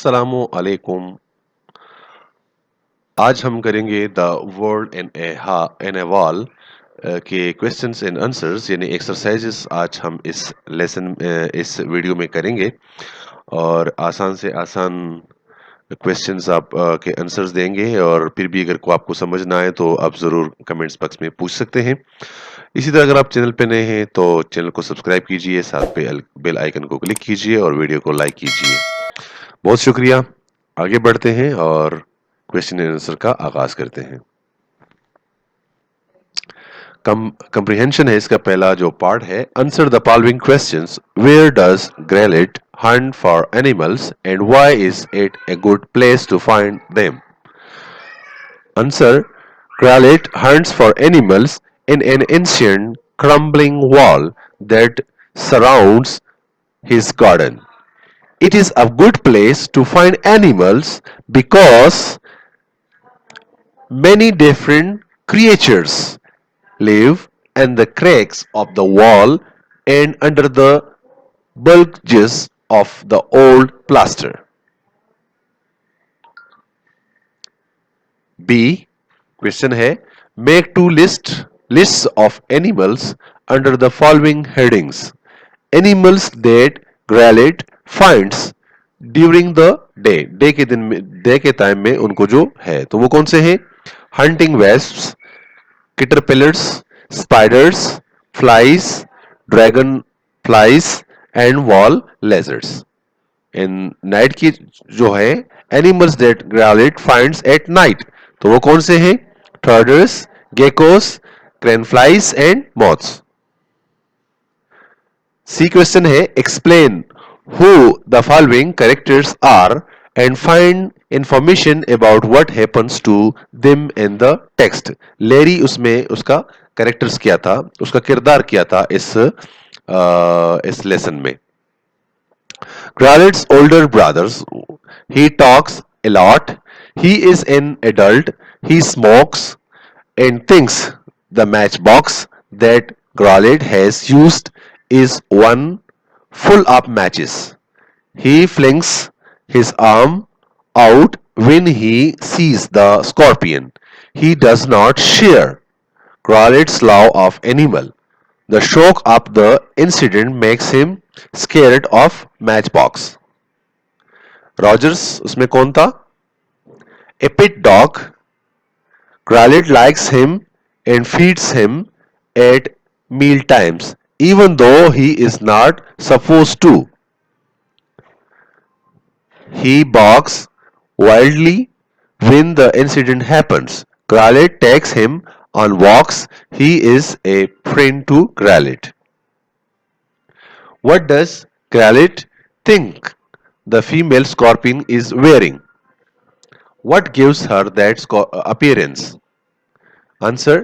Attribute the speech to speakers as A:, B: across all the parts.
A: अस्सलामु अलैकुम। आज हम करेंगे the world in A wall के क्वेश्चंस एंड आंसर्स यानी एक्सरसाइजेस आज हम इस वीडियो में करेंगे और आसान से आसान क्वेश्चंस आप के आंसर्स देंगे और फिर भी अगर को आपको समझ ना आए तो आप ज़रूर कमेंट्स बॉक्स में पूछ सकते हैं। इसी तरह अगर आप चैनल पे नए हैं तो चैनल को सब्सक्राइब कीजिए, साथ पे बेल आइकन को क्लिक कीजिए और वीडियो को लाइक कीजिए। बहुत शुक्रिया। आगे बढ़ते हैं और क्वेश्चन एंड आंसर का आगाज करते हैं। कंप्रिहेंशन है इसका पहला जो पार्ट है। Answer the following questions. Where does grelit hunt for animals and why is it a good place to find them? Answer. Gralit hunts for animals in an ancient crumbling wall that surrounds his garden. It is a good place to find animals because many different creatures live in the cracks of the wall and under the bulges of the old plaster. B. Question है make two lists of animals under the following headings. Animals that Gralet finds during the day. Day के time में उनको जो है तो वो कौन से हैं? Hunting wasps, caterpillars, spiders, flies, dragon flies and wall lizards. इन नाइट की जो है animals that growlet finds at night तो वो कौन से हैं? Turtles, geckos, crane flies and moths. C question है explain who the following characters are and find information about what happens to them in the text. लेरी उसमें उसका कैरेक्टर्स किया था, उसका किरदार किया था इस लेसन में. Gralet's older brother. He talks a lot. He is an adult. He smokes and thinks the matchbox that Gralet has used is one full of matches. He flings his arm out when he sees the scorpion. He does not share Gralet's love of animal. The shock of the incident makes him scared of Matchbox. Rogers उसमें कौन था? A pet dog. Gralet likes him and feeds him at meal times, even though he is not supposed to. He barks wildly when the incident happens. Gralet takes him on walks. He is a friend to Gralet. What does Gralet think the female scorpion is wearing? What gives her that appearance? Answer.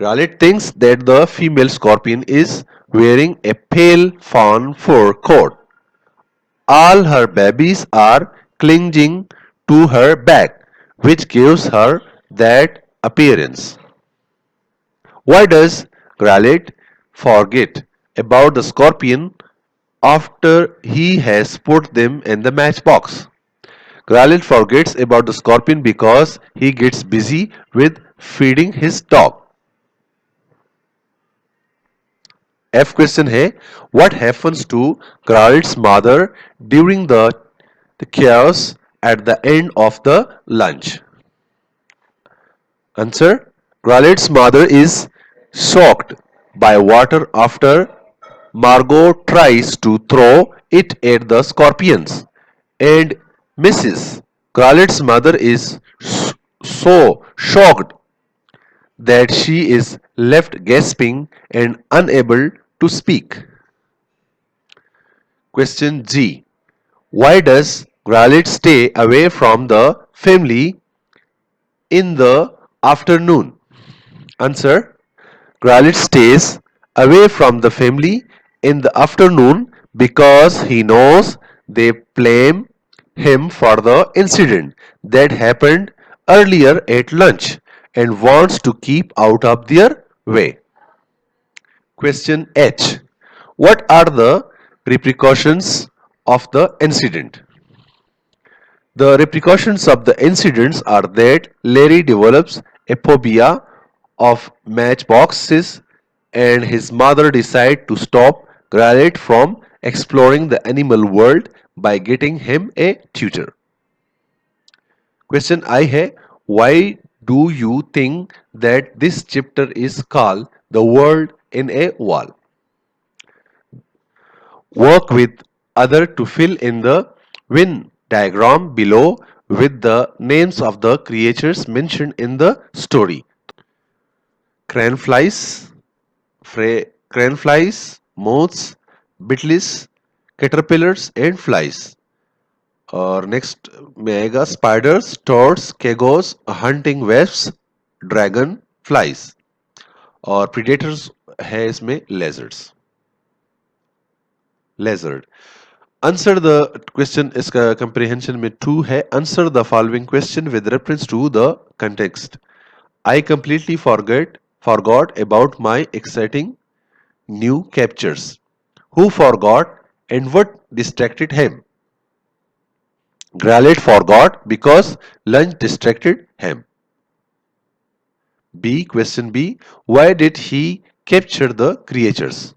A: Gralet thinks that the female scorpion is wearing a pale fawn fur coat. All her babies are clinging to her back, which gives her that appearance. Why does Gralet forget about the scorpion after he has put them in the matchbox? Gralet forgets about the scorpion because he gets busy with feeding his dog. F question है what happens to Gralet's mother during the chaos at the end of the lunch? Answer. Gralet's mother is shocked by water after Margot tries to throw it at the scorpions and misses. Gralet's mother is so shocked that she is left gasping and unable to speak. Question G. Why does Gralet stay away from the family in the afternoon? Answer. Gralet stays away from the family in the afternoon because he knows they blame him for the incident that happened earlier at lunch and wants to keep out of their way. Question H. What are the repercussions of the incident? The repercussions of the incidents are that Larry develops a phobia of matchboxes and his mother decides to stop Grallet from exploring the animal world by getting him a tutor. Question I है why do you think that this chapter is called the world in a wall? Work with other to fill in the Venn diagram below with the names of the creatures mentioned in the story. Cranflies, cranflies, moths, beetles, caterpillars and flies. और next में आएगा spiders toads geckos hunting wasps dragonflies और predators है इसमें lizards lizard answer the question इसका comprehension में two है answer the following question with reference to the context I completely forgot about my exciting new captures who forgot and what distracted him. Grallet forgot because lunch distracted him. B. Question B. Why did he capture the creatures?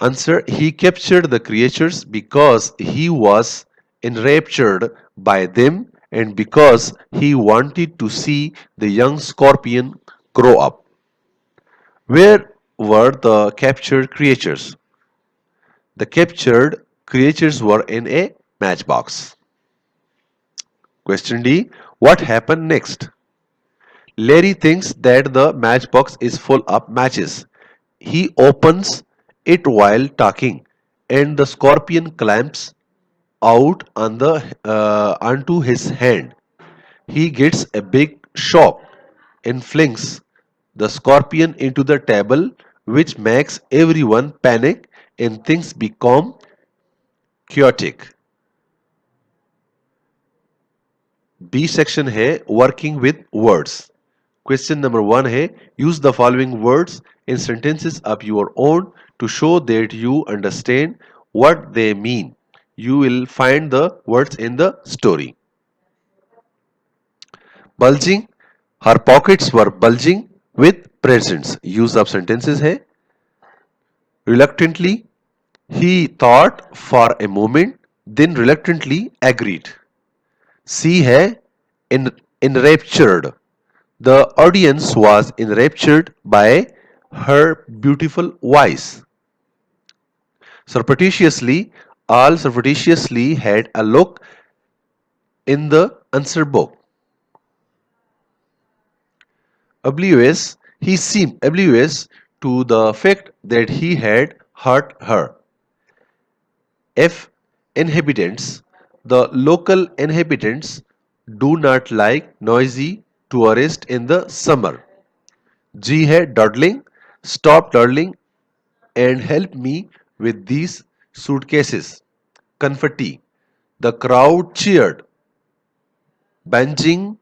A: Answer. He captured the creatures because he was enraptured by them and because he wanted to see the young scorpion grow up. Where were the captured creatures? The captured creatures were in a matchbox. Question D. What happened next? Larry thinks that the matchbox is full of matches. He opens it while talking, and the scorpion clamps out onto his hand. He gets a big shock and flings the scorpion into the table, which makes everyone panic and things become chaotic. B section है working with words. Question number 1 है use the following words in sentences of your own to show that you understand what they mean. You will find the words in the story. Bulging. Her pockets were bulging with presents. Use of sentences है reluctantly. He thought for a moment, then reluctantly agreed. C है enraptured. The audience was enraptured by her beautiful voice. Surreptitiously, all surreptitiously had a look in the answer book. Oblivious, he seemed oblivious to the fact that he had hurt her. F. Inhabitants. The local inhabitants do not like noisy tourists in the summer. G है dawdling. Stop dawdling and help me with these suitcases. Confetti. The crowd cheered, banging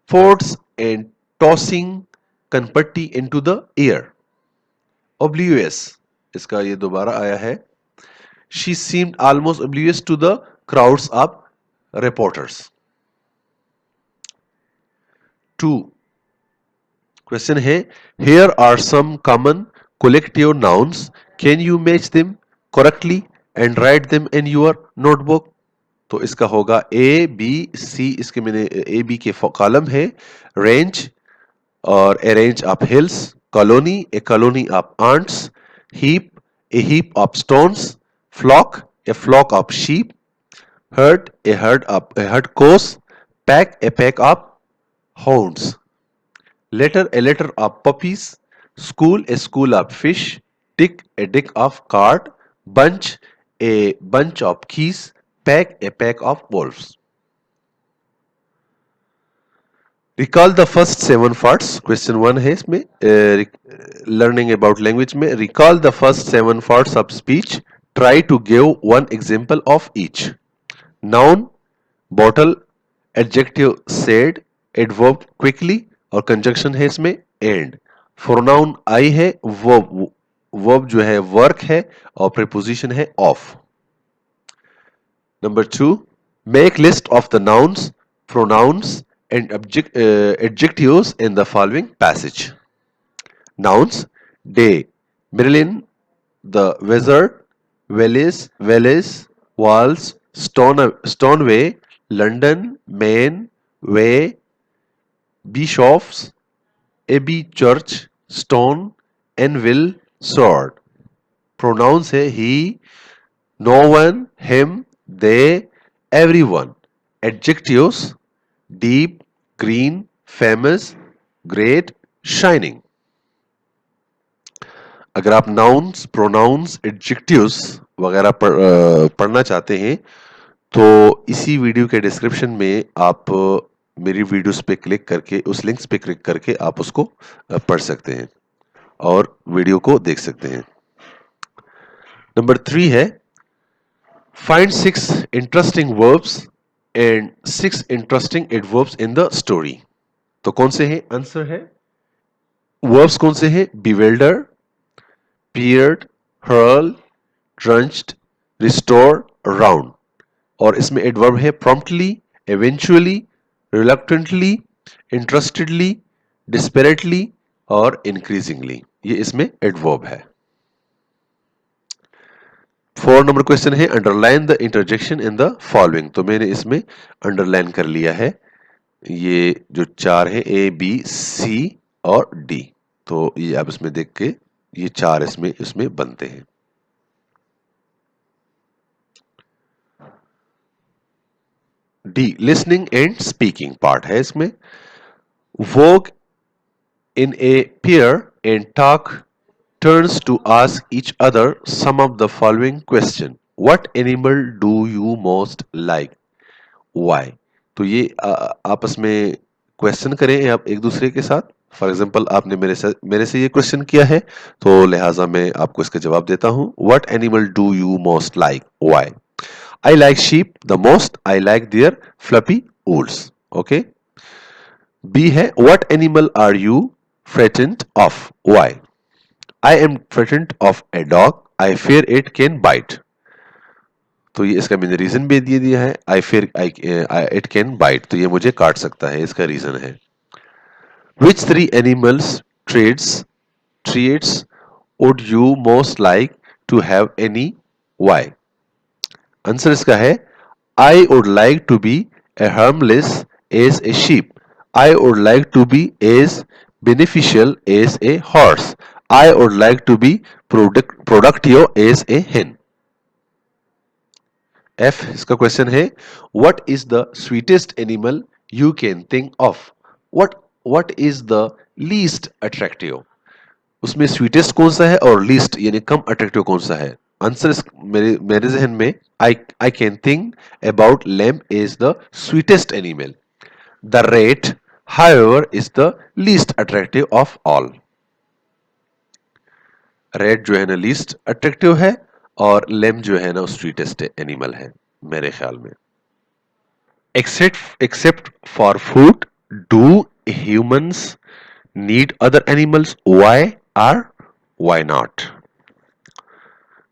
A: forts and tossing confetti into the air. Oblivious. इसका ये दोबारा आया है. She seemed almost oblivious to the crowds of reporters. 2. Question है here are some common collective nouns. Can you match them correctly and write them in your notebook? तो इसका होगा A B C इसके मैंने ए बी के column है range और a range of hills colony a colony of ants heap a heap of stones flock a flock of sheep herd cows pack a pack of hounds letter a letter of puppies school a school of fish dick a dick of cart bunch a bunch of keys pack a pack of wolves. Recall the first 7 parts. Question 1 है इसमें learning about language में recall the first 7 parts of speech. Try to give one example of each. Noun, bottle, adjective said, adverb quickly और conjunction है इसमें and. Pronoun I है verb जो है work है और preposition है of. Number 2 Make list of the nouns, pronouns, and adjectives in the following passage. Nouns: day, Merlin, the wizard, Wells, walls, Stoneway, London, Maine, way, bishops, Abbey church, stone, anvil, sword. Pronouns है he, no one, him, they, everyone. Adjectives: deep, green, famous, great, shining. अगर आप nouns, pronounce, adjectives वगैरह पढ़ना चाहते हैं तो इसी video के डिस्क्रिप्शन में आप मेरी वीडियोस पे क्लिक करके उस लिंक्स पे क्लिक करके आप उसको पढ़ सकते हैं और वीडियो को देख सकते हैं। नंबर 3 है find 6 interesting verbs and 6 interesting adverbs in the story. तो कौन से हैं? आंसर है वर्ब्स कौन से हैं? bewilder, peered, hurl, drenched, restore, round। और इसमें एडवर्ब है promptly, eventually, reluctantly, interestedly, desperately और increasingly। ये इसमें एडवर्ब है। 4 नंबर क्वेश्चन है underline the interjection in the following. तो मैंने इसमें अंडरलाइन कर लिया है। ये जो 4 है ए बी सी और डी। तो ये आप इसमें देख के ये 4 इसमें बनते हैं। D listening and speaking part है इसमें। Work in a pair and talk turns to ask each other some of the following question. What animal do you most like? Why? तो ये आपस में क्वेश्चन करें आप एक दूसरे के साथ। फॉर एग्जाम्पल आपने मेरे से ये क्वेश्चन किया है तो लिहाजा मैं आपको इसका जवाब देता हूं। What animal do you most like? Why? I like sheep the most. I like their fluffy wools. Okay. B है What animal are you frightened of? Why? I am frightened of a dog. I fear it can bite. तो ये इसका मैंने reason भी दे दिया है। I fear it can bite. तो ये मुझे काट सकता है, इसका रीजन है। Which three animals traits would you most like to have any? Why? Answer इसका है I would like to be a harmless as a sheep. I would like to be as beneficial as a horse. I would like to be productive as a hen. F इसका question है What is the sweetest animal you can think of? What is the least attractive? उसमें sweetest कौन सा है और least यानी कम attractive कौन सा है? आंसर मेरे मेरे जहन में I can think about lamp is the sweetest animal. The rate however is the least attractive of all। Rate जो है ना लीस्ट अट्रैक्टिव है और लेम जो है ना स्वीटेस्ट एनिमल है मेरे ख्याल में। except for food, do humans need other animals? Why or why not?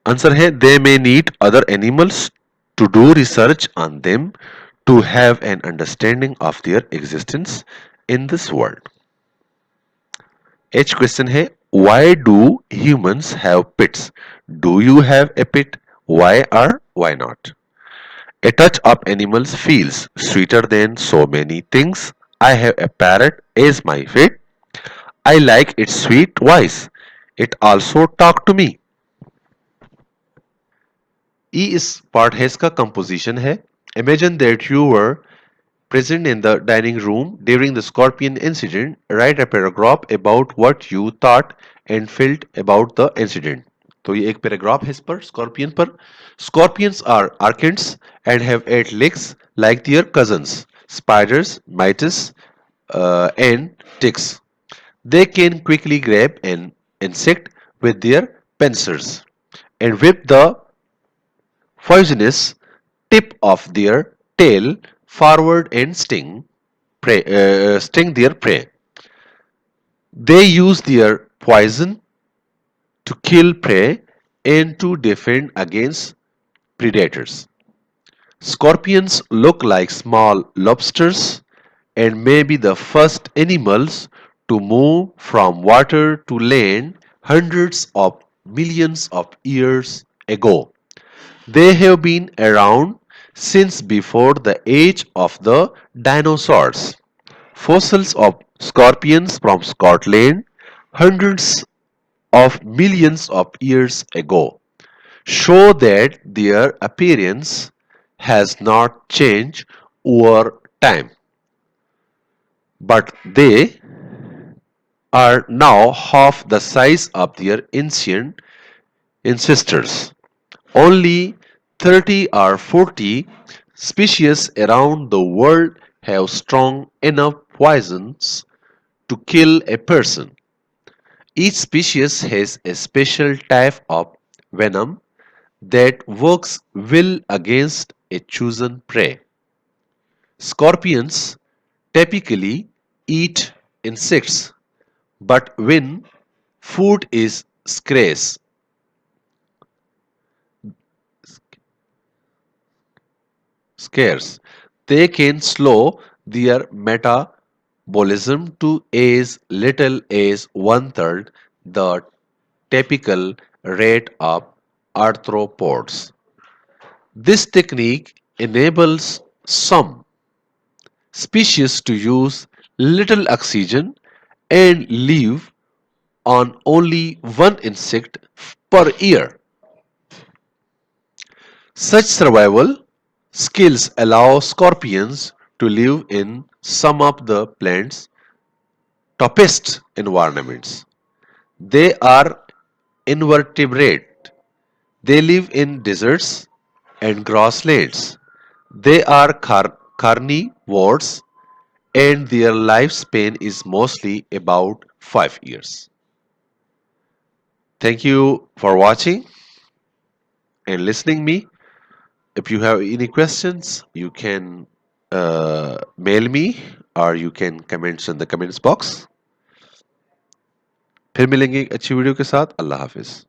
A: Answer है they may need other animals to do research on them to have an understanding of their existence in this world। H question है why do humans have pets? Do you have a pet? Why or why not? A touch of animals feels sweeter than so many things. I have a parrot as my pet. I like its sweet voice. It also talk to me। E इस part है इसका composition है। Imagine that you were present in the dining room during the scorpion incident. Write a paragraph about what you thought and felt about the incident। तो ये एक paragraph है इस पर स्कॉर्पियन पर। Scorpions are archants and have 8 legs like their cousins spiders, mites, and ticks. They can quickly grab an insect with their pincers and whip the poisonous tip of their tail forward and sting their prey. They use their poison to kill prey and to defend against predators. Scorpions look like small lobsters and may be the first animals to move from water to land hundreds of millions of years ago. They have been around since before the age of the dinosaurs. Fossils of scorpions from Scotland hundreds of millions of years ago show that their appearance has not changed over time, but they are now half the size of their ancient ancestors. Only 30 or 40 species around the world have strong enough poisons to kill a person. Each species has a special type of venom that works well against a chosen prey. Scorpions typically eat insects, but when food is scarce, they can slow their metabolism to as little as one third the typical rate of arthropods. This technique enables some species to use little oxygen and live on only one insect per year. Such survival skills allow scorpions to live in some of the plant's toughest environments. They are invertebrate. They live in deserts and grasslands. They are carnivores and their lifespan is mostly about 5 years. Thank you for watching and listening me. If you have any questions, you can mail me or you can comments in the comments box. फिर मिलेंगे एक अच्छी video के साथ अल्लाह हाफिज